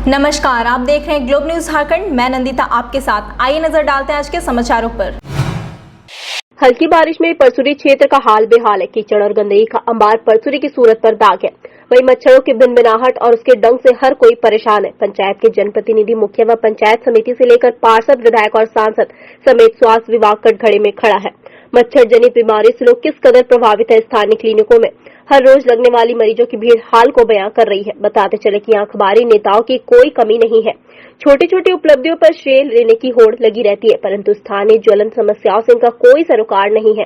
नमस्कार, आप देख रहे हैं ग्लोब न्यूज झारखंड। मैं नंदिता आपके साथ। आइए नजर डालते हैं आज के समाचारों पर। हल्की बारिश में परसुरी क्षेत्र का हाल बेहाल है। कीचड़ और गंदगी का अंबार परसुरी की सूरत पर दाग है। वहीं मच्छरों की भिनभिनाहट और उसके डंक से हर कोई परेशान है। पंचायत के जनप्रतिनिधि, मुखिया व पंचायत समिति से लेकर पार्षद, विधायक और सांसद समेत स्वास्थ्य विभाग कटघरे में खड़ा है। मच्छर जनित बीमारी से लोग किस कदर प्रभावित है। स्थानीय क्लिनिकों में हर रोज लगने वाली मरीजों की भीड़ हाल को बयां कर रही है। बताते चले कि यहाँ अखबारी नेताओं की कोई कमी नहीं है। छोटी छोटी उपलब्धियों पर श्रेय लेने की होड़ लगी रहती है, परंतु स्थानीय ज्वलंत समस्याओं से इनका कोई सरोकार नहीं है।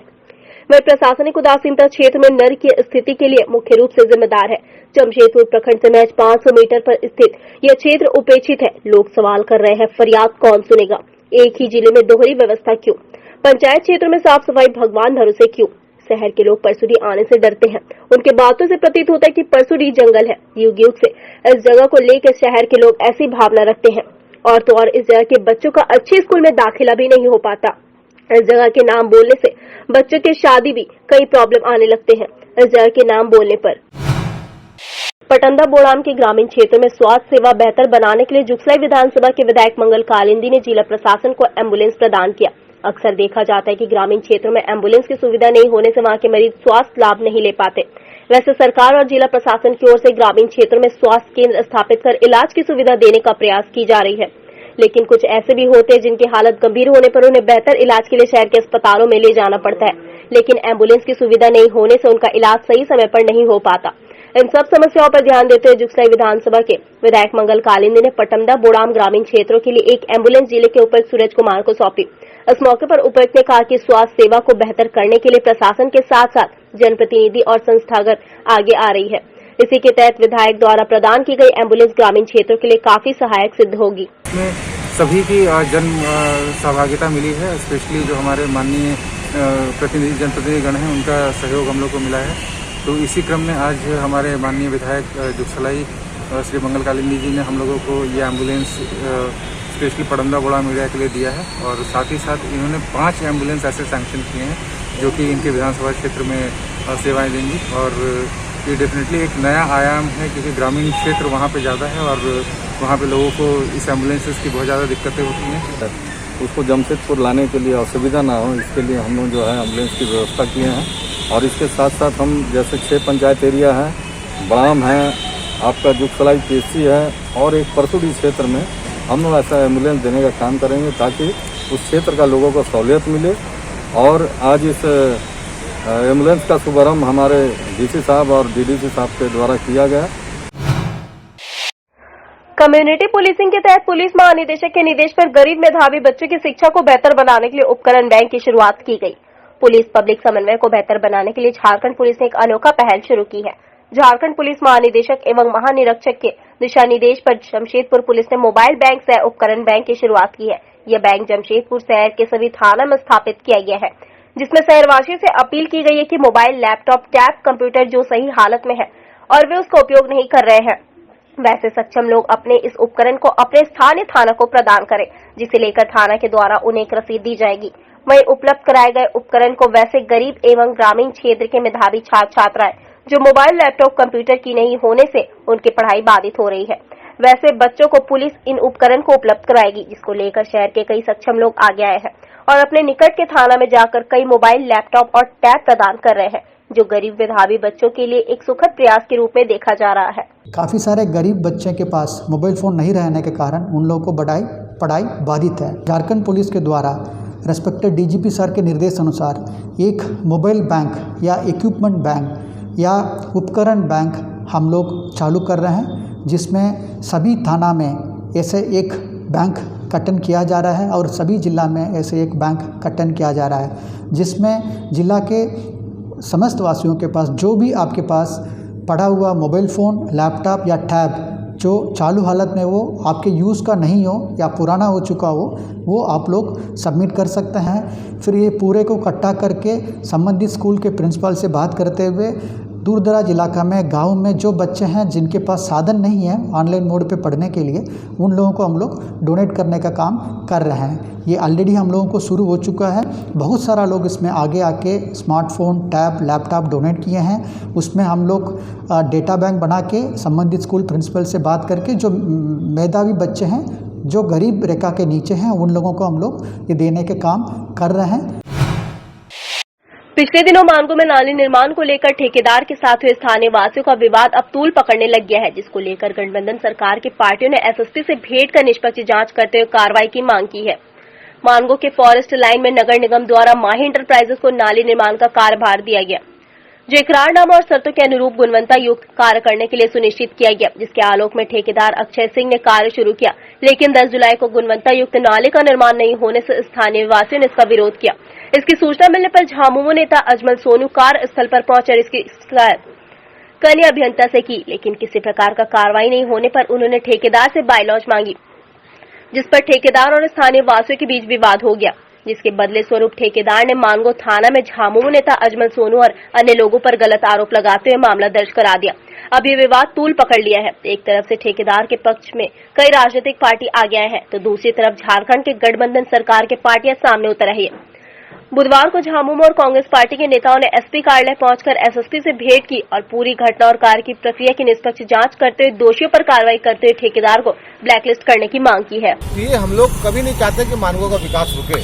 वह प्रशासनिक उदासीनता क्षेत्र में नर की स्थिति के लिए मुख्य रूप से जिम्मेदार है। जमशेदपुर प्रखंड से महज 500 मीटर पर स्थित यह क्षेत्र उपेक्षित है। लोग सवाल कर रहे हैं, फरियाद कौन सुनेगा। एक ही जिले में दोहरी व्यवस्था क्यों? पंचायत क्षेत्र में साफ सफाई भगवान भरोसे क्यों? शहर के लोग परसुरी आने से डरते हैं। उनके बातों से प्रतीत होता है कि परसुरी जंगल है। युग युग से इस जगह को लेकर शहर के लोग ऐसी भावना रखते हैं। और तो और इस जगह के बच्चों का अच्छे स्कूल में दाखिला भी नहीं हो पाता। इस जगह के नाम बोलने से बच्चों की शादी भी कई प्रॉब्लम आने लगते हैं इस जगह के नाम बोलने पर। पटंदा बोड़ाम के ग्रामीण क्षेत्र में स्वास्थ्य सेवा बेहतर बनाने के लिए जुगसलाई विधानसभा के विधायक मंगल कालिंदी ने जिला प्रशासन को एम्बुलेंस प्रदान किया। अक्सर देखा जाता है कि ग्रामीण क्षेत्रों में एम्बुलेंस की सुविधा नहीं होने से वहां के मरीज स्वास्थ्य लाभ नहीं ले पाते। वैसे सरकार और जिला प्रशासन की ओर से ग्रामीण क्षेत्रों में स्वास्थ्य केंद्र स्थापित कर इलाज की सुविधा देने का प्रयास की जा रही है, लेकिन कुछ ऐसे भी होते हैं जिनकी हालत गंभीर होने पर उन्हें बेहतर इलाज के लिए शहर के अस्पतालों में ले जाना पड़ता है, लेकिन एम्बुलेंस की सुविधा नहीं होने से उनका इलाज सही समय पर नहीं हो पाता। इन सब समस्याओं पर ध्यान देते हुए जुगसलाई विधानसभा के विधायक मंगल कालिंदी ने पटंदा बोड़ाम ग्रामीण क्षेत्रों के लिए एक एम्बुलेंस जिले के उपायुक्त सूरज कुमार को सौंपी। इस मौके पर उपायुक्त ने कहा कि स्वास्थ्य सेवा को बेहतर करने के लिए प्रशासन के साथ साथ जनप्रतिनिधि और संस्थागत आगे आ रही है। इसी के तहत विधायक द्वारा प्रदान की गई एम्बुलेंस ग्रामीण क्षेत्रों के लिए काफी सहायक सिद्ध होगी। सभी की जन सहभागिता मिली है, स्पेशली जो हमारे माननीय प्रतिनिधि जनप्रतिनिधि गण हैं उनका सहयोग हम लोग को मिला है। तो इसी क्रम में आज हमारे माननीय विधायक जुगसलाई श्री मंगल कालिंदी जी ने हम लोगों को ये एम्बुलेंस स्पेशली पटंदा बोड़ाम एरिया के लिए दिया है, और साथ ही साथ इन्होंने 5 एम्बुलेंस ऐसे सैंक्शन किए हैं जो कि इनके विधानसभा क्षेत्र में सेवाएं देंगी। और ये डेफिनेटली एक नया आयाम है, क्योंकि ग्रामीण क्षेत्र वहाँ पे ज़्यादा है और वहाँ पे लोगों को इस एम्बुलेंसेस की बहुत ज़्यादा दिक्कतें होती हैं। उसको जमशेदपुर लाने के लिए असुविधा ना हो, इसके लिए हम लोग जो है एम्बुलेंस की व्यवस्था किए हैं। और इसके साथ साथ हम जैसे 6 पंचायत एरिया है, बड़ाम है, आपका जुगसलाई केसी है और एक परसुरी क्षेत्र में हम लोग ऐसा एम्बुलेंस देने का काम करेंगे ताकि उस क्षेत्र का लोगों को सहूलियत मिले। और आज इस एम्बुलेंस का शुभारंभ हमारे डीसी साहब और डीडीसी साहब के द्वारा किया गया। कम्युनिटी पुलिसिंग के तहत पुलिस महानिदेशक के निर्देश पर गरीब मेधावी बच्चों की शिक्षा को बेहतर बनाने के लिए उपकरण बैंक की शुरुआत की गई। पुलिस पब्लिक समन्वय को बेहतर बनाने के लिए झारखंड पुलिस ने एक अनोखा पहल शुरू की है। झारखंड पुलिस महानिदेशक एवं महानिरीक्षक के दिशा निर्देश पर जमशेदपुर पुलिस ने मोबाइल बैंक सह उपकरण बैंक की शुरुआत की है। यह बैंक जमशेदपुर शहर के सभी थाना में स्थापित किया गया है, जिसमें शहरवासियों से अपील की गई है कि मोबाइल, लैपटॉप, टैब, कंप्यूटर जो सही हालत में है और वे उसका उपयोग नहीं कर रहे हैं, वैसे सक्षम लोग अपने इस उपकरण को अपने स्थानीय थाना को प्रदान करें, जिसे लेकर थाना के द्वारा उन्हें एक रसीद दी जाएगी। वहीं उपलब्ध कराए गए उपकरण को वैसे गरीब एवं ग्रामीण क्षेत्र के मेधावी छात्र छात्राएं जो मोबाइल, लैपटॉप, कंप्यूटर की नहीं होने से उनकी पढ़ाई बाधित हो रही है, वैसे बच्चों को पुलिस इन उपकरण को उपलब्ध कराएगी, जिसको लेकर शहर के कई सक्षम लोग आगे आए हैं और अपने निकट के थाना में जाकर कई मोबाइल, लैपटॉप और टैब प्रदान कर रहे हैं, जो गरीब मेधावी बच्चों के लिए एक सुखद प्रयास के रूप में देखा जा रहा है। काफ़ी सारे गरीब बच्चे के पास मोबाइल फ़ोन नहीं रहने के कारण उन लोगों को पढ़ाई बाधित है। झारखंड पुलिस के द्वारा रेस्पेक्टेड डीजीपी सर के निर्देश अनुसार एक मोबाइल बैंक या इक्विपमेंट बैंक या उपकरण बैंक हम लोग चालू कर रहे हैं, जिसमें सभी थाना में ऐसे एक बैंक गठन किया जा रहा है और सभी जिला में ऐसे एक बैंक गठन किया जा रहा है, जिसमें जिला के समस्त वासियों के पास जो भी आपके पास पड़ा हुआ मोबाइल फ़ोन, लैपटॉप या टैब जो चालू हालत में वो आपके यूज़ का नहीं हो या पुराना हो चुका हो, वो आप लोग सबमिट कर सकते हैं। फिर ये पूरे को इकट्ठा करके संबंधित स्कूल के प्रिंसिपल से बात करते हुए दूर दराज इलाका में, गांव में जो बच्चे हैं जिनके पास साधन नहीं है ऑनलाइन मोड पे पढ़ने के लिए, उन लोगों को हम लोग डोनेट करने का काम कर रहे हैं। ये ऑलरेडी हम लोगों को शुरू हो चुका है। बहुत सारा लोग इसमें आगे आके स्मार्टफोन, टैब, लैपटॉप डोनेट किए हैं। उसमें हम लोग डेटा बैंक बना के संबंधित स्कूल प्रिंसिपल से बात करके जो मेधावी बच्चे हैं, जो गरीब रेखा के नीचे हैं, उन लोगों को हम लोग ये देने के काम कर रहे हैं। पिछले दिनों मानगो में नाली निर्माण को लेकर ठेकेदार के साथ हुए स्थानीय वासियों का विवाद अब तूल पकड़ने लग गया है, जिसको लेकर गठबंधन सरकार की पार्टियों ने एसएसपी से भेंट कर निष्पक्ष जांच करते हुए कार्रवाई की मांग की है। मानगो के फॉरेस्ट लाइन में नगर निगम द्वारा माही इंटरप्राइजेस को नाली निर्माण का कार्यभार दिया गया, जो इकरारनामा और शर्तों के अनुरूप गुणवत्ता युक्त कार्य करने के लिए सुनिश्चित किया गया, जिसके आलोक में ठेकेदार अक्षय सिंह ने कार्य शुरू किया। लेकिन 10 जुलाई को गुणवत्ता युक्त नाले का निर्माण नहीं होने से स्थानीय वासियों ने इसका विरोध किया। इसकी सूचना मिलने पर झामुमो नेता अजमल सोनू कार्यस्थल पर पहुंचे और इसकी शिकायत कनीय अभियंता से की, लेकिन किसी प्रकार का कार्रवाई नहीं होने पर उन्होंने ठेकेदार से बायलॉज मांगी, जिस पर ठेकेदार और स्थानीय वासियों के बीच विवाद हो गया, जिसके बदले स्वरूप ठेकेदार ने मानगो थाना में झामुमो नेता अजमल सोनू और अन्य लोगों पर गलत आरोप लगाते हुए मामला दर्ज करा दिया। अब ये विवाद तूल पकड़ लिया है। एक तरफ से ठेकेदार के पक्ष में कई राजनीतिक पार्टी आगे आए हैं, तो दूसरी तरफ झारखंड के गठबंधन सरकार के पार्टियां सामने उतर रही है। बुधवार को झामुमो और कांग्रेस पार्टी के नेताओं ने एसपी कार्यालय पहुंचकर एसएसपी से भेंट की और पूरी घटना और कार्य की प्रक्रिया की निष्पक्ष जांच करते हुए दोषियों पर कार्रवाई करते हुए ठेकेदार को ब्लैकलिस्ट करने की मांग की है। ये हम लोग कभी नहीं चाहते कि मानगो का विकास रुके।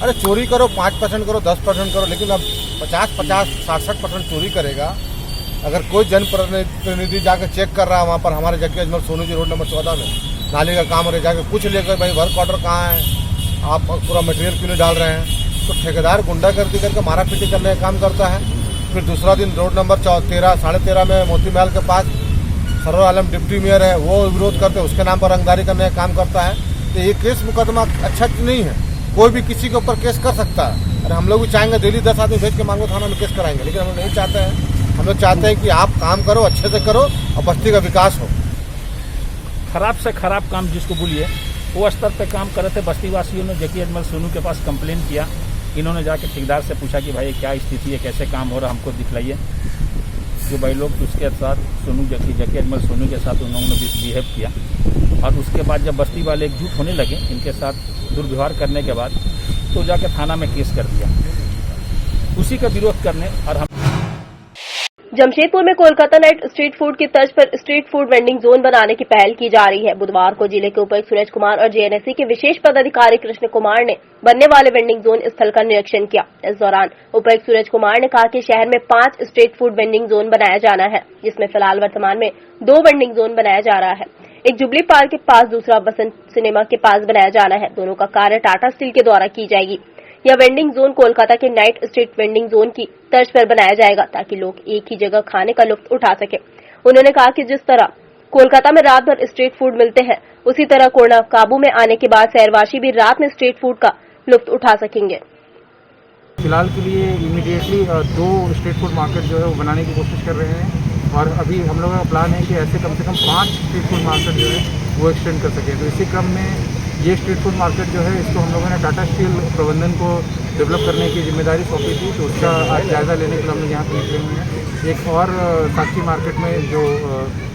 अरे चोरी करो 5% करो 10% करो, लेकिन अब 50-50, 60% चोरी करेगा। अगर कोई जनप्रतिनिधि जाकर चेक कर रहा है वहाँ पर, हमारे जगह अजमल सोनू जी रोड नंबर 14 में नाले का काम हो रहा है, जाकर पूछ लेकर भाई वर्क ऑर्डर कहाँ है, आप पूरा मटेरियल क्यों नहीं डाल रहे हैं। तो ठेकेदार गुंडागर्दी करके मारा पीटी करने का काम करता है। फिर दूसरा दिन रोड नंबर 13.5 में मोती महल के पास सरोवर आलम डिप्टी मेयर है, वो विरोध करते, उसके नाम पर रंगदारी करने का काम करता है। तो ये केस मुकदमा अच्छा नहीं है, कोई भी किसी के ऊपर केस कर सकता है। अरे हम लोग भी चाहेंगे डेली 10 आदमी भेज के मांगो थाना में केस कराएंगे, लेकिन हम लोग नहीं चाहते हैं। हम लोग चाहते हैं कि आप काम करो, अच्छे से करो और बस्ती का विकास हो। खराब से खराब काम जिसको बोलिए, वो स्तर पे काम कर रहे थे। बस्ती वासियों ने जकी अजमल सोनू के पास कंप्लेन किया। इन्होंने जाके ठेकेदार से पूछा कि भाई क्या स्थिति है, कैसे काम हो रहा, हमको दिखलाइए। जो भाई लोग उसके साथ सोनू जकी अजमल सोनू के साथ उन्होंने बिहेव किया, और उसके बाद जब बस्ती वाले एकजुट होने लगे इनके साथ दुर्व्यवहार करने के बाद, तो जाके थाना में केस कर दिया उसी का विरोध करने। और हम जमशेदपुर में कोलकाता नाइट स्ट्रीट फूड की तर्ज पर स्ट्रीट फूड वेंडिंग जोन बनाने की पहल की जा रही है। बुधवार को जिले के उपायुक्त सूरज कुमार और जेएनएससी के विशेष पदाधिकारी कृष्ण कुमार ने बनने वाले वेंडिंग जोन स्थल का निरीक्षण किया। इस दौरान उपायुक्त सूरज कुमार ने कहा कि शहर में 5 स्ट्रीट फूड वेंडिंग जोन बनाया जाना है, जिसमें फिलहाल वर्तमान में 2 वेंडिंग जोन बनाया जा रहा है। एक जुबली पार्क के पास, दूसरा बसंत सिनेमा के पास बनाया जाना है। दोनों का कार्य टाटा स्टील के द्वारा की जाएगी। यह वेंडिंग जोन कोलकाता के नाइट स्ट्रीट वेंडिंग जोन की तर्ज पर बनाया जाएगा, ताकि लोग एक ही जगह खाने का लुत्फ उठा सके। उन्होंने कहा कि जिस तरह कोलकाता में रात भर स्ट्रीट फूड मिलते हैं, उसी तरह कोरोना काबू में आने के बाद शहरवासी भी रात में स्ट्रीट फूड का लुत्फ उठा सकेंगे। फिलहाल के लिए इमीडिएटली 2 स्ट्रीट फूड मार्केट जो है वो बनाने की कोशिश कर रहे हैं, और अभी हम लोगों का प्लान है कि ऐसे कम से कम 5 स्ट्रीट फूड मार्केट जो है वो एक्सटेंड कर सकें। तो इसी क्रम में ये स्ट्रीट फूड मार्केट जो है, इसको हम लोगों ने टाटा स्टील प्रबंधन को डेवलप करने की जिम्मेदारी सौंपी थी, तो उसका आज जायज़ा लेने के लिए हम लोग यहाँ पर निकले हुए हैं। एक और साक्षी मार्केट में जो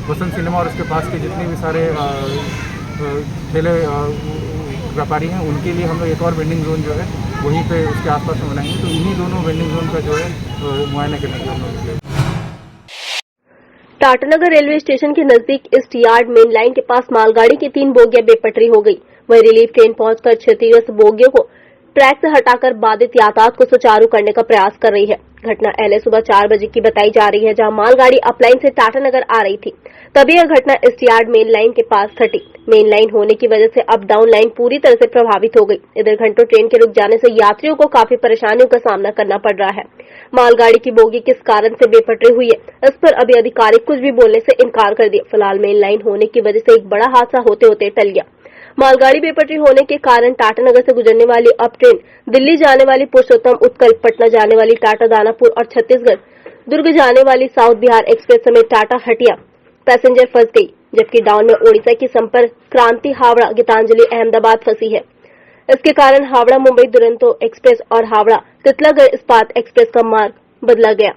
बसंत सिनेमा और उसके पास के जितने भी सारे ठेले व्यापारी हैं, उनके लिए हम लोग एक और वेंडिंग जोन जो है वहीं पे उसके आसपास में बनाएंगे। तो इन्हीं दोनों वेंडिंग जोन का जो है मुआयना करने के लिए हम लोग निकले। टाटानगर रेलवे स्टेशन के नजदीक ईस्ट यार्ड मेन लाइन के पास मालगाड़ी की 3 बोगियां बेपटरी हो गई। वहीं रिलीफ ट्रेन पहुंचकर क्षतिग्रस्त बोगियों को ट्रैक से हटाकर बाधित यातायात को सुचारू करने का प्रयास कर रही है। घटना पहले सुबह 4 बजे की बताई जा रही है, जहां मालगाड़ी अपलाइन से टाटानगर आ रही थी। तभी यह घटना ईस्ट यार्ड मेन लाइन के पास घटी। मेन लाइन होने की वजह से अप डाउन लाइन पूरी तरह से प्रभावित हो गई। इधर घंटों ट्रेन के रुक जाने से यात्रियों को काफी परेशानियों का सामना करना पड़ रहा है। मालगाड़ी की बोगी किस कारण से बेपटरी हुई है, इस पर अभी अधिकारी कुछ भी बोलने से इनकार कर दिया। फिलहाल मेन लाइन होने की वजह से एक बड़ा हादसा होते होते टल गया। मालगाड़ी बेपटरी होने के कारण टाटानगर से गुजरने वाली अप ट्रेन, दिल्ली जाने वाली पुरुषोत्तम उत्कल, पटना जाने वाली टाटा दानापुर और छत्तीसगढ़ दुर्ग जाने वाली साउथ बिहार एक्सप्रेस समेत टाटा हटिया पैसेंजर फंस गई, जबकि डाउन में ओडिशा की संपर्क क्रांति हावड़ा गीतांजलि अहमदाबाद फंसी है। इसके कारण हावड़ा मुंबई दुरंतो एक्सप्रेस और हावड़ा तितलागढ़ इस्पात एक्सप्रेस का मार्ग बदला गया।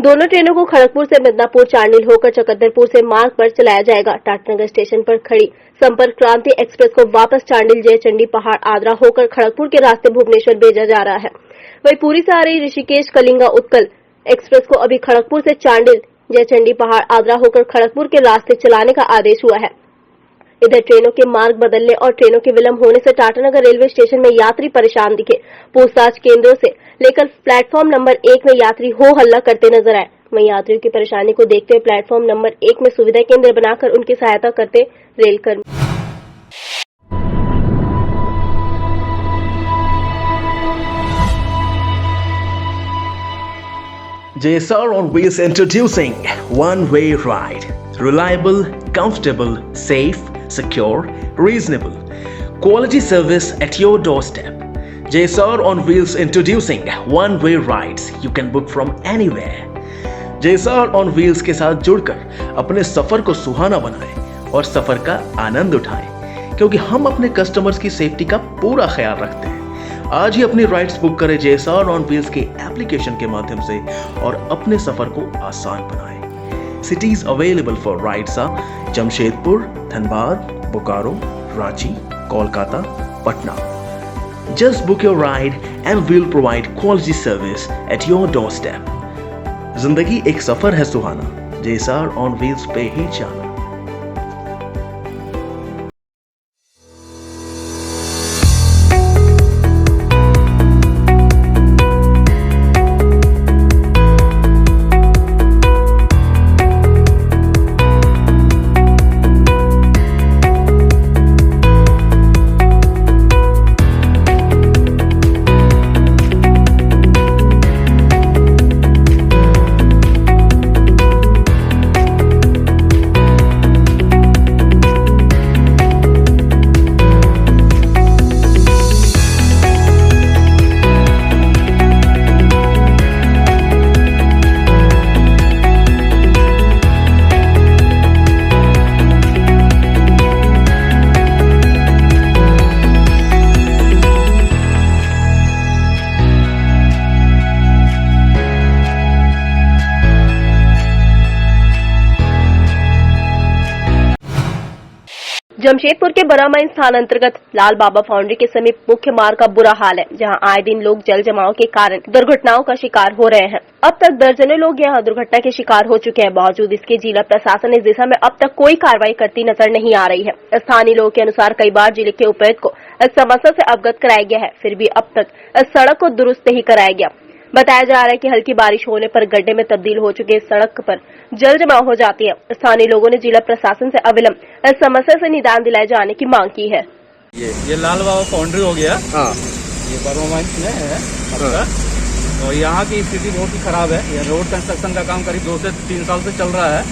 दोनों ट्रेनों को खड़गपुर से मिदनापुर चांडिल होकर चकंदरपुर से मार्ग पर चलाया जाएगा। टाटानगर स्टेशन पर खड़ी संपर्क क्रांति एक्सप्रेस को वापस चांडिल जयचंडी पहाड़ आद्रा होकर खड़गपुर के रास्ते भुवनेश्वर भेजा जा रहा है। वहीं पूरी से आ रही ऋषिकेश कलिंगा उत्कल एक्सप्रेस को अभी खड़गपुर से चांडिल जयचंडी पहाड़ आद्रा होकर खड़गपुर के रास्ते चलाने का आदेश हुआ है। इधर ट्रेनों के मार्ग बदलने और ट्रेनों के विलंब होने से टाटानगर रेलवे स्टेशन में यात्री परेशान दिखे। पूछताछ केंद्रों से लेकर प्लेटफॉर्म नंबर 1 में यात्री हो हल्ला करते नजर आए। वहीं यात्रियों की परेशानी को देखते हुए प्लेटफॉर्म नंबर 1 में सुविधा केंद्र बनाकर उनकी सहायता करते रेलकर्मी। JSR on Wheels introducing one-way ride. Reliable, comfortable, safe, secure, reasonable. Quality service at your doorstep. JSR on Wheels introducing one-way rides. You can book from anywhere. JSR on Wheels के साथ जुड़कर अपने सफर को सुहाना बनाएं और सफर का आनंद उठाएं, क्योंकि हम अपने कस्टमर्स की सेफ्टी का पूरा ख्याल रखते हैं। आज ही अपनी राइड्स बुक करें JSR on Wheels के एप्लीकेशन के माध्यम से और अपने सफर को आसान बनाएं। Cities available for rides are Jamshedpur, Dhanbad, Bokaro, Ranchi, Kolkata, Patna. Just book your ride and we'll provide quality service at your doorstep. जिंदगी एक सफर है सुहाना, JSR on Wheels पे ही जाना। जमशेदपुर के बरामाइन स्थान अंतर्गत लाल बाबा फाउंड्री के समीप मुख्य मार्ग का बुरा हाल है, जहां आए दिन लोग जल जमाव के कारण दुर्घटनाओं का शिकार हो रहे हैं। अब तक दर्जनों लोग यहां दुर्घटना के शिकार हो चुके हैं। बावजूद इसके जिला प्रशासन इस दिशा में अब तक कोई कार्रवाई करती नजर नहीं आ रही है। स्थानीय लोगों के अनुसार कई बार जिले के उपायुक्त को इस समस्या से अवगत कराया गया है, फिर भी अब तक इस सड़क को दुरुस्त नहीं कराया गया। बताया जा रहा है कि हल्की बारिश होने पर गड्ढे में तब्दील हो चुके इस सड़क पर जल जमाव हो जाती है। स्थानीय लोगों ने जिला प्रशासन से अविलंब इस समस्या से निदान दिलाए जाने की मांग की है। ये लाल बाबा फाउंड्री हो गया। हाँ। ये बरामाइन में है आपका। और यहाँ की स्थिति बहुत ही खराब है। ये रोड कंस्ट्रक्शन का काम करीब 2 से 3 साल से चल रहा है,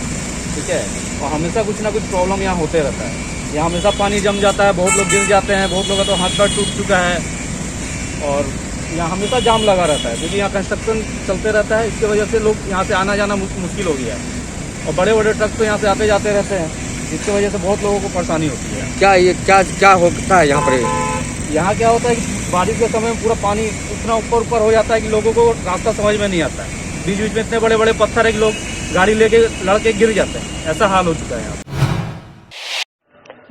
ठीक है। और हमेशा कुछ ना कुछ प्रॉब्लम यहाँ होते रहता है। यहाँ हमेशा पानी जम जाता है, बहुत लोग गिर जाते हैं, बहुत लोगों का तो हाथ पैर टूट चुका है। और यहाँ हमेशा जाम लगा रहता है, क्योंकि यहाँ कंस्ट्रक्शन चलते रहता है। इसकी वजह से लोग यहाँ से आना जाना मुश्किल हो गया है। और बड़े बड़े ट्रक तो यहाँ से आते जाते रहते हैं, जिसकी वजह से बहुत लोगों को परेशानी होती है। क्या होता है यहाँ पर? यहाँ क्या होता है कि बारिश के समय में पूरा पानी इतना ऊपर हो जाता है कि लोगों को रास्ता समझ में नहीं आता है। बीच बीच में इतने बड़े बड़े पत्थर है कि लोग गाड़ी लेके लड़के गिर जाते हैं। ऐसा हाल हो चुका है यहाँ।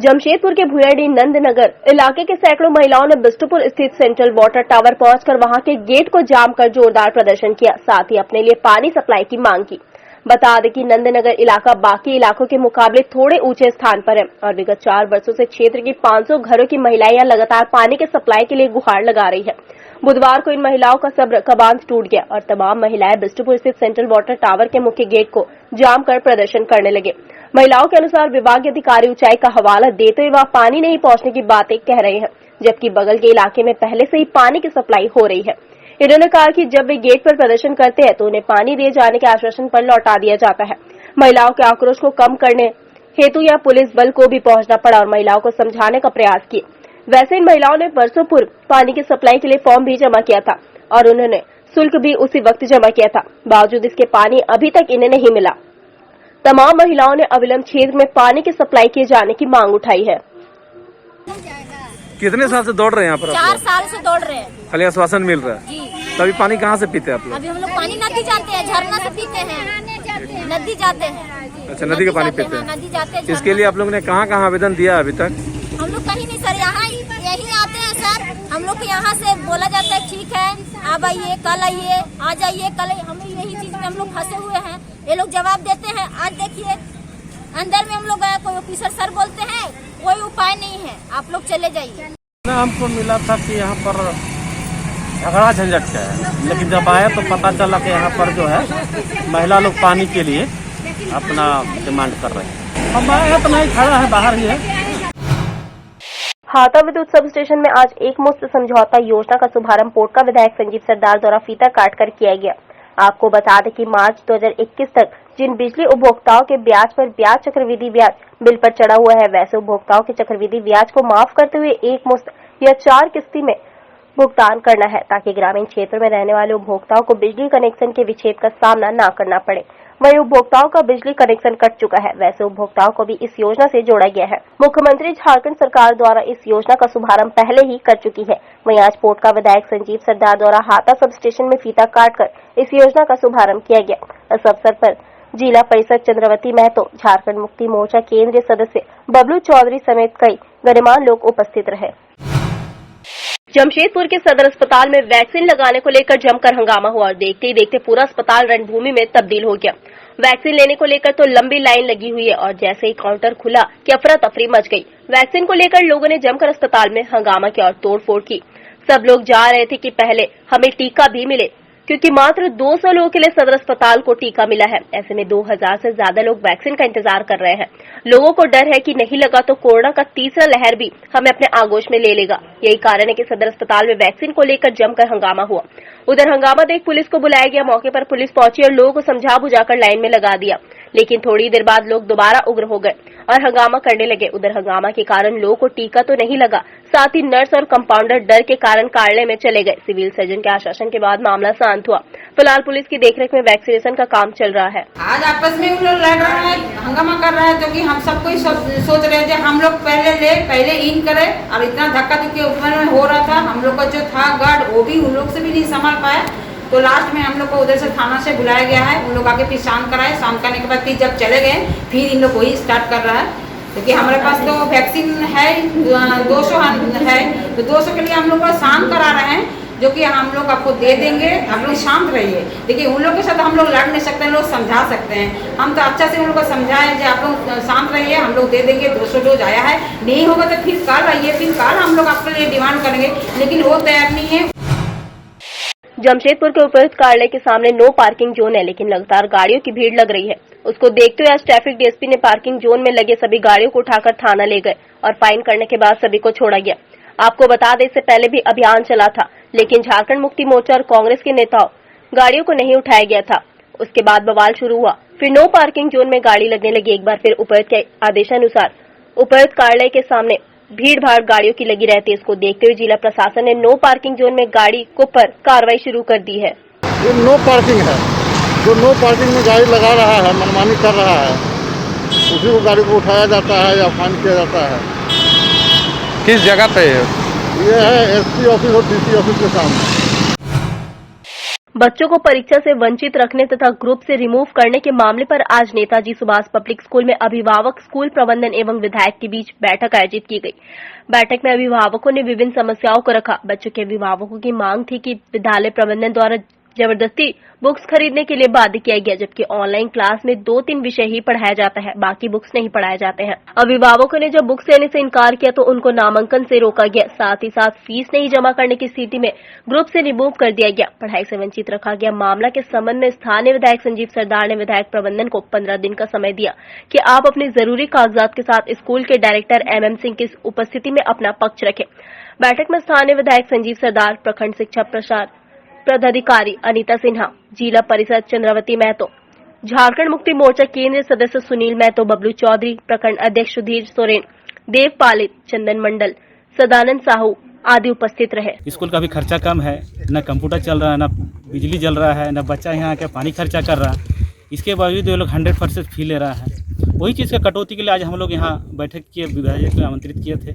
जमशेदपुर के भुयाडी नंदनगर इलाके के सैकड़ों महिलाओं ने बिष्टुपुर स्थित सेंट्रल वाटर टावर पहुंचकर वहां के गेट को जाम कर जोरदार प्रदर्शन किया, साथ ही अपने लिए पानी सप्लाई की मांग की। बता दें कि नंदनगर इलाका बाकी इलाकों के मुकाबले थोड़े ऊंचे स्थान पर है और विगत 4 वर्षों से क्षेत्र की 500 घरों की महिलाएं यहां लगातार पानी के सप्लाई के लिए गुहार लगा रही है। बुधवार को इन महिलाओं का सब्र का बांध टूट गया और तमाम महिलाएं बिष्टुपुर स्थित सेंट्रल वाटर टावर के मुख्य गेट को जाम कर प्रदर्शन करने लगे। महिलाओं के अनुसार विभागीय अधिकारी ऊंचाई का हवाला देते हुए वहां पानी नहीं पहुंचने की बातें कह रहे हैं, जबकि बगल के इलाके में पहले से ही पानी की सप्लाई हो रही है। इन्होंने कहा कि जब वे गेट पर प्रदर्शन करते हैं तो उन्हें पानी दिए जाने के आश्वासन पर लौटा दिया जाता है। महिलाओं के आक्रोश को कम करने हेतु या पुलिस बल को भी पहुंचना पड़ा और महिलाओं को समझाने का प्रयास किए। वैसे इन महिलाओं ने वर्षों पूर्व पानी की सप्लाई के लिए फॉर्म भी जमा किया था और उन्होंने शुल्क भी उसी वक्त जमा किया था। बावजूद इसके पानी अभी तक इन्हें नहीं मिला। तमाम महिलाओं ने अविलंब क्षेत्र में पानी की सप्लाई किए जाने की मांग उठाई है। कितने साल से दौड़ रहे हैं यहाँ पर? 4 साल से दौड़ रहे हैं। खाली आश्वासन मिल रहा है। जी। तो अभी पानी कहाँ से पीते हैं आप लोग? अभी हम लोग पानी नदी जाते हैं, झरना से पीते हैं, नदी जाते हैं। अच्छा, नदी का पानी पीते हैं। नदी जाते हैं। इसके लिए आप लोगों ने कहाँ कहाँ आवेदन दिया अभी तक? हम लोग कहीं नहीं सर, यहाँ यही आते हैं सर। हम लोग को यहाँ से बोला जाता है ठीक है अब आइए, कल आइए, आ जाइए, कल आइए। हम यही चीज में हम लोग फंसे हुए हैं। ये लोग जवाब देते हैं। आज देखिए अंदर में हम लोग गए, कोई ऑफिसर सर बोलते हैं कोई उपाय नहीं है, आप लोग चले जाइए। हमको मिला था कि यहाँ पर झगड़ा झंझट का है, लेकिन जब आए तो पता चला कि यहाँ पर जो है महिला लोग पानी के लिए अपना डिमांड कर रहे हैं। हम आए हैं तो नहीं, खड़ा है बाहर ही है। हाता विद्युत सब स्टेशन में आज एक मुश्त समझौता योजना का शुभारंभ पोटका विधायक संजीव सरदार द्वारा फीता काटकर किया गया। आपको बता दें कि मार्च 2021 तक जिन बिजली उपभोक्ताओं के ब्याज पर ब्याज चक्रवृद्धि ब्याज बिल पर चढ़ा हुआ है, वैसे उपभोक्ताओं के चक्रवृद्धि ब्याज को माफ करते हुए एक मुश्त या 4 किस्ती में भुगतान करना है, ताकि ग्रामीण क्षेत्र में रहने वाले उपभोक्ताओं को बिजली कनेक्शन के विच्छेद का सामना न करना पड़े। वहीं उपभोक्ताओं का बिजली कनेक्शन कट चुका है, वैसे उपभोक्ताओं को भी इस योजना से जोड़ा गया है। मुख्यमंत्री झारखंड सरकार द्वारा इस योजना का शुभारंभ पहले ही कर चुकी है। वहीं आज पोटका विधायक संजीव सरदार द्वारा हाता सब स्टेशन में फीता काटकर इस योजना का शुभारंभ किया गया। इस अवसर पर जिला परिषद चंद्रवती महतो, झारखंड मुक्ति मोर्चा केंद्रीय सदस्य बबलू चौधरी समेत कई गणमान्य लोग उपस्थित रहे। जमशेदपुर के सदर अस्पताल में वैक्सीन लगाने को लेकर जमकर हंगामा हुआ और देखते ही देखते पूरा अस्पताल रणभूमि में तब्दील हो गया। वैक्सीन लेने को लेकर तो लंबी लाइन लगी हुई है और जैसे ही काउंटर खुला कि अफरा तफरी मच गई। वैक्सीन को लेकर लोगों ने जमकर अस्पताल में हंगामा किया और तोड़फोड़ की। सब लोग जा रहे थे कि पहले हमें टीका भी मिले, क्योंकि मात्र 200 लोगों के लिए सदर अस्पताल को टीका मिला है। ऐसे में 2000 से ज्यादा लोग वैक्सीन का इंतजार कर रहे हैं। लोगों को डर है कि नहीं लगा तो कोरोना का तीसरा लहर भी हमें अपने आगोश में ले लेगा। यही कारण है कि सदर अस्पताल में वैक्सीन को लेकर जमकर हंगामा हुआ। उधर हंगामा देख पुलिस को बुलाया गया। मौके पर पुलिस पहुंची और लोगों को समझा बुझाकर लाइन में लगा दिया, लेकिन थोड़ी देर बाद लोग दोबारा उग्र हो गए और हंगामा करने लगे। उधर हंगामा के कारण लोगों को टीका तो नहीं लगा, साथ ही नर्स और कंपाउंडर डर के कारण कार्यालय में चले गए। सिविल सर्जन के आश्वासन के बाद मामला शांत हुआ। फिलहाल पुलिस की देखरेख में वैक्सीनेशन का काम चल रहा है। आज आपस में लोग लड़ रहा है, हंगामा कर रहा है, क्योंकि हम सब कोई सोच रहे थे हम लोग पहले इन करें। और इतना धक्का धुक्की ऊपर में हो रहा था, हम लोग का जो था गार्ड वो भी उन लोग से भी नहीं संभाल पाया। तो लास्ट में हम लोग को उधर से थाना से बुलाया गया है। उन लोग आके फिर शांत कराए। शांत करने के बाद फिर जब चले गए फिर इन लोग वही स्टार्ट कर रहा है, क्योंकि हमारे पास तो वैक्सीन है 200 है, तो 200 के लिए हम लोग को शांत करा रहे हैं, जो कि हम लोग आपको दे देंगे। आप लोग शांत रहिए। देखिए उन लोग के साथ हम लोग लड़ नहीं सकते हैं, लोग समझा सकते हैं। हम तो अच्छा से उन लोग को समझाए कि आप लोग शांत रहिए, हम लोग दे देंगे। 200 डोज आया है, नहीं होगा तो फिर कल आइए, फिर कल हम लोग आपके लिए डिमांड करेंगे, लेकिन वो तैयार नहीं है। जमशेदपुर के उपायुक्त कार्यालय के सामने नो पार्किंग जोन है, लेकिन लगातार गाड़ियों की भीड़ लग रही है। उसको देखते हुए आज ट्रैफिक डीएसपी ने पार्किंग जोन में लगे सभी गाड़ियों को उठाकर थाना ले गए और फाइन करने के बाद सभी को छोड़ा गया। आपको बता दें, इससे पहले भी अभियान चला था, लेकिन झारखंड मुक्ति मोर्चा और कांग्रेस के नेताओं गाड़ियों को नहीं उठाया गया था। उसके बाद बवाल शुरू हुआ। फिर नो पार्किंग जोन में गाड़ी लगने लगी। एक बार फिर उपायुक्त के आदेशानुसार उपायुक्त कार्यालय के सामने भीड़ भाड़ गाड़ियों की लगी रहती है। इसको देखते हुए जिला प्रशासन ने नो पार्किंग जोन में गाड़ी को पर कार्रवाई शुरू कर दी है। ये नो पार्किंग है, जो नो पार्किंग में गाड़ी लगा रहा है, मनमानी कर रहा है, उसी को गाड़ी को उठाया जाता है या फाइन किया जाता है। किस जगह पे ये है एसपी ऑफिस और डीसी ऑफिस के सामने। बच्चों को परीक्षा से वंचित रखने तथा ग्रुप से रिमूव करने के मामले पर आज नेताजी सुभाष पब्लिक स्कूल में अभिभावक, स्कूल प्रबंधन एवं विधायक के बीच बैठक आयोजित की गई। बैठक में अभिभावकों ने विभिन्न समस्याओं को रखा। बच्चों के अभिभावकों की मांग थी कि विद्यालय प्रबंधन द्वारा जबरदस्ती बुक्स खरीदने के लिए बाध्य किया गया, जबकि ऑनलाइन क्लास में 2-3 विषय ही पढ़ाया जाता है, बाकी बुक्स नहीं पढ़ाए जाते हैं। अभिभावकों ने जब बुक्स लेने से इनकार किया तो उनको नामांकन से रोका गया। साथ ही साथ फीस नहीं जमा करने की स्थिति में ग्रुप से रिमूव कर दिया गया, पढ़ाई से वंचित रखा गया। मामला के संबंध में स्थानीय विधायक संजीव सरदार ने विधायक प्रबंधन को 15 दिन का समय दिया कि आप अपनी जरूरी कागजात के साथ स्कूल के डायरेक्टर MM सिंह की उपस्थिति में अपना पक्ष रखें। बैठक में स्थानीय विधायक संजीव सरदार, प्रखंड शिक्षा प्रसार पदाधिकारी अनीता सिन्हा, जिला परिषद चंद्रवती महतो, झारखंड मुक्ति मोर्चा केंद्रीय सदस्य सुनील महतो, बबलू चौधरी, प्रखंड अध्यक्ष सुधीर सोरेन, देव पालित, चंदन मंडल, सदानंद साहू आदि उपस्थित रहे। स्कूल का भी खर्चा कम है, न कंप्यूटर चल रहा है, न बिजली जल रहा है, न बच्चा यहाँ आके पानी खर्चा कर रहा है। इसके बावजूद ये लोग 100% फी ले रहा है। वही चीज़ का कटौती के लिए आज हम लोग यहाँ बैठक किए, विधायक को आमंत्रित किए थे।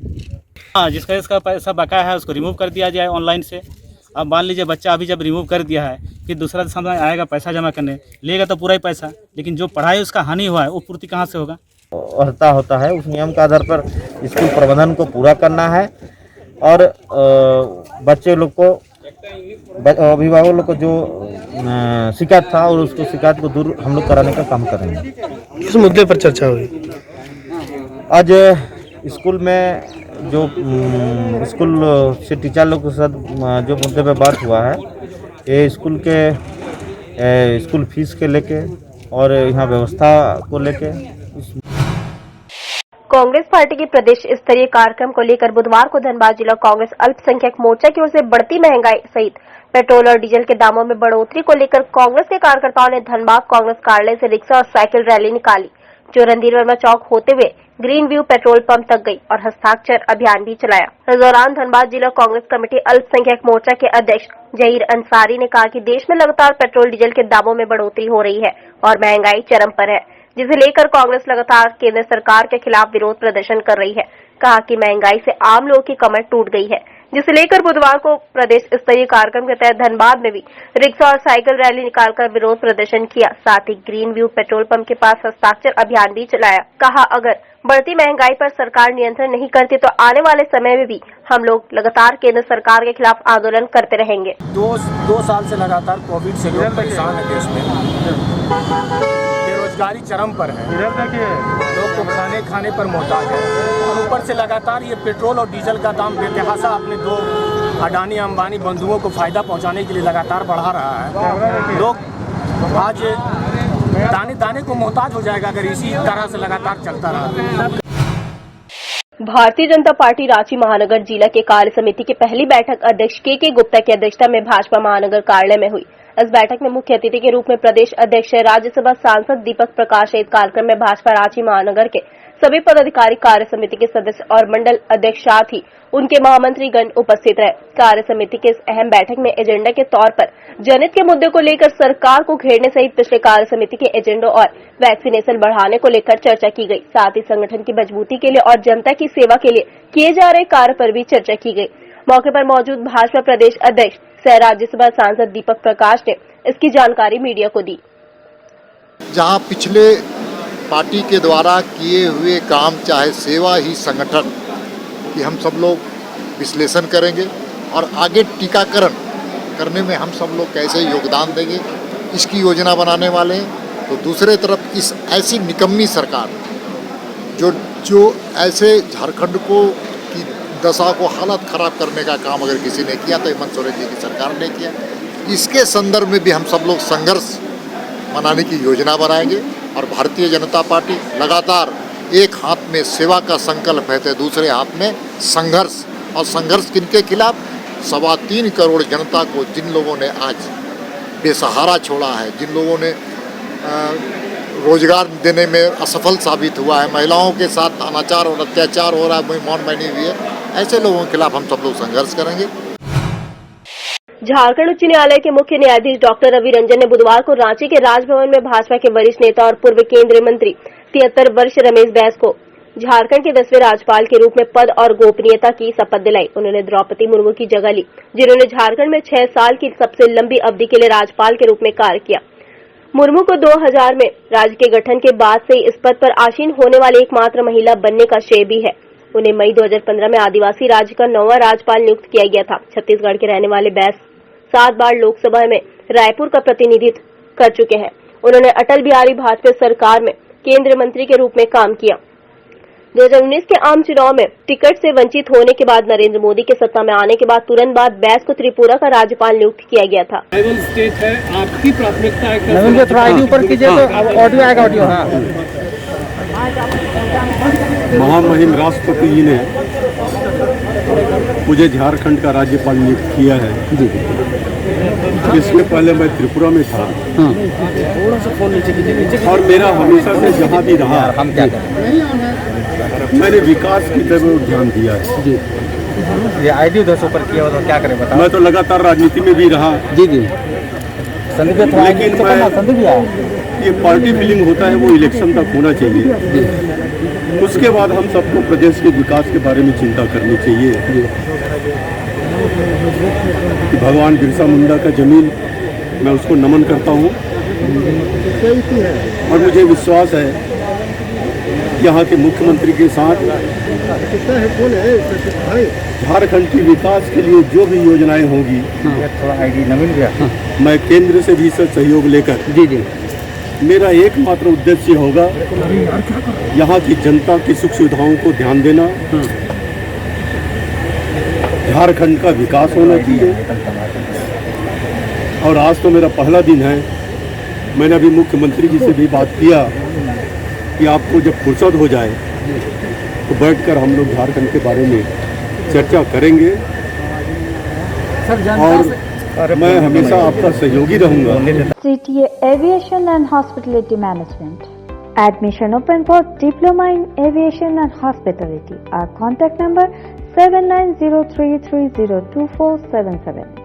हाँ, जिसका पैसा बकाया है उसको रिमूव कर दिया जाए ऑनलाइन से, अब मान लीजिए बच्चा अभी जब रिमूव कर दिया है, फिर दूसरा समय आएगा पैसा जमा करने, लेगा तो पूरा ही पैसा, लेकिन जो पढ़ाई उसका हानि हुआ है वो पूर्ति कहाँ से होगा। होता है उस नियम के आधार पर स्कूल प्रबंधन को पूरा करना है और बच्चे लोग को, अभिभावक लोग को जो शिकायत था और उसको शिकायत को दूर हम लोग कराने का काम करेंगे। किस मुद्दे पर चर्चा हुई आज स्कूल में? जो स्कूल से टीचर लोग के साथ जो मुद्दे पे बात हुआ है, ये स्कूल के स्कूल फीस के लेके और यहाँ व्यवस्था को लेके। कांग्रेस पार्टी के प्रदेश स्तरीय कार्यक्रम को लेकर बुधवार को धनबाद जिला कांग्रेस अल्पसंख्यक मोर्चा की ओर से बढ़ती महंगाई सहित पेट्रोल और डीजल के दामों में बढ़ोतरी को लेकर कांग्रेस के कार्यकर्ताओं ने धनबाद कांग्रेस कार्यालय से रिक्शा और साइकिल रैली निकाली, जो रणधीर वर्मा चौक होते हुए ग्रीन व्यू पेट्रोल पंप तक गई और हस्ताक्षर अभियान भी चलाया। इस दौरान धनबाद जिला कांग्रेस कमेटी अल्पसंख्यक मोर्चा के अध्यक्ष जहीर अंसारी ने कहा कि देश में लगातार पेट्रोल डीजल के दामों में बढ़ोतरी हो रही है और महंगाई चरम पर है, जिसे लेकर कांग्रेस लगातार केंद्र सरकार के खिलाफ विरोध प्रदर्शन कर रही है। कहा कि महंगाई से आम लोगों की कमर टूट गई है, जिसे लेकर बुधवार को प्रदेश स्तरीय कार्यक्रम के तहत धनबाद में भी रिक्शा और साइकिल रैली निकालकर विरोध प्रदर्शन किया। साथ ही ग्रीन व्यू पेट्रोल पंप के पास हस्ताक्षर अभियान भी चलाया। कहा अगर बढ़ती महंगाई पर सरकार नियंत्रण नहीं करती तो आने वाले समय में भी हम लोग लगातार केंद्र सरकार के खिलाफ आंदोलन करते रहेंगे। दो साल से लगातार कोविड से लोग परेशान है, देश में बेरोजगारी चरम पर है, लोग को खाने पर मोहताज है और ऊपर से लगातार ये पेट्रोल और डीजल का दाम बेतहाशा अपने दो अडानी अंबानी बंधुओं को फायदा पहुंचाने के लिए लगातार बढ़ा रहा है। लोग आज दाने दाने को मोहताज हो जाएगा अगर इसी तरह से लगातार चलता रहा। भारतीय जनता पार्टी रांची महानगर जिला के कार्य समिति की पहली बैठक अध्यक्ष के गुप्ता की अध्यक्षता में भाजपा महानगर कार्यालय में हुई। इस बैठक में मुख्य अतिथि के रूप में प्रदेश अध्यक्ष राज्यसभा सांसद दीपक प्रकाश सहित कार्यक्रम में भाजपा रांची महानगर के सभी पदाधिकारी, कार्य समिति के सदस्य और मंडल अध्यक्ष साथ ही उनके महामंत्रीगण उपस्थित रहे। कार्य समिति के इस अहम बैठक में एजेंडा के तौर पर जनहित के मुद्दे को लेकर सरकार को घेरने सहित पिछले कार्य समिति के एजेंडों और वैक्सीनेशन बढ़ाने को लेकर चर्चा की गई। साथ ही संगठन की मजबूती के लिए और जनता की सेवा के लिए किए जा रहे कार्य पर भी चर्चा की गई। मौके पर मौजूद भाजपा प्रदेश अध्यक्ष सह राज्यसभा सांसद दीपक प्रकाश ने इसकी जानकारी मीडिया को दी। जहां पिछले पार्टी के द्वारा किए हुए काम, चाहे सेवा ही संगठन की, हम सब लोग विश्लेषण करेंगे और आगे टीकाकरण करने में हम सब लोग कैसे योगदान देंगे, इसकी योजना बनाने वाले हैं। तो दूसरे तरफ इस ऐसी निकम्मी सरकार जो ऐसे झारखंड को की दशा को हालत खराब करने का काम अगर किसी ने किया तो हेमंत सोरेन जी की सरकार ने किया। इसके संदर्भ में भी हम सब लोग संघर्ष मनाने की योजना बनाएंगे और भारतीय जनता पार्टी लगातार एक हाथ में सेवा का संकल्प है तो दूसरे हाथ में संघर्ष, और संघर्ष किनके खिलाफ? 3.25 करोड़ जनता को, जिन लोगों ने आज बेसहारा छोड़ा है, जिन लोगों ने रोजगार देने में असफल साबित हुआ है, महिलाओं के साथ अनाचार और अत्याचार हो रहा है, मौन बनी हुई है, ऐसे लोगों के खिलाफ हम सब लोग संघर्ष करेंगे। झारखंड उच्च न्यायालय के मुख्य न्यायाधीश डॉक्टर रवि रंजन ने बुधवार को रांची के राजभवन में भाजपा के वरिष्ठ नेता और पूर्व केंद्रीय मंत्री 73 वर्ष रमेश बैस को झारखंड के 10वें राज्यपाल के रूप में पद और गोपनीयता की शपथ दिलाई। उन्होंने द्रौपदी मुर्मू की जगह ली, जिन्होंने झारखंड में 6 साल की सबसे लंबी अवधि के लिए राज्यपाल के रूप में कार्य किया। मुर्मू को 2000 में राज्य के गठन के बाद से इस पद पर आसीन होने वाली एकमात्र महिला बनने का श्रेय भी है। उन्हें मई 2015 में आदिवासी राज्य का 9वां राज्यपाल नियुक्त किया गया था। छत्तीसगढ़ के रहने वाले बैस 7 बार लोकसभा में रायपुर का प्रतिनिधित्व कर चुके हैं। उन्होंने अटल बिहारी वाजपेयी सरकार में केंद्रीय मंत्री के रूप में काम किया। 2019 के आम चुनाव में टिकट से वंचित होने के बाद नरेंद्र मोदी के सत्ता में आने के बाद तुरंत बाद बैस को त्रिपुरा का राज्यपाल नियुक्त किया गया था। स्टेट है, आपकी प्राथमिकता है। थोड़ा आईडी ऊपर कीजिए तो ऑडियो आएगा। ऑडियो हाँ। महामहिम राष्ट्रपति जी ने मुझे झारखंड का राज्यपाल नियुक्त किया है जी। इसके पहले मैं त्रिपुरा में था और मेरा हमेशा से जहाँ भी रहा मैंने विकास की तरफ ध्यान दिया है जी। ये आईडी उधर से ऊपर किया तो क्या करें बताओ। मैं तो लगातार राजनीति में भी रहा जी। लेकिन ये पार्टी फीलिंग होता है वो इलेक्शन तक होना चाहिए। उसके बाद हम सबको प्रदेश के विकास के बारे में चिंता करनी चाहिए। कि भगवान बिरसा मुंडा का जमीन मैं उसको नमन करता हूँ और मुझे विश्वास है यहाँ के मुख्यमंत्री के साथ झारखंड के विकास के लिए जो भी योजनाएं होंगी मैं केंद्र से भी सहयोग लेकर मेरा एकमात्र उद्देश्य होगा यहाँ की जनता की सुख सुविधाओं को ध्यान देना, झारखंड का विकास होना चाहिए। और आज तो मेरा पहला दिन है। मैंने अभी मुख्यमंत्री जी से भी बात किया कि आपको जब फुर्सत हो जाए तो बैठकर हम लोग झारखंड के बारे में चर्चा करेंगे और मैं हमेशा आपका सहयोगी रहूंगा। CTA Aviation and Hospitality Management. Admission open for Diploma in Aviation and Hospitality. Our contact number 7903302477.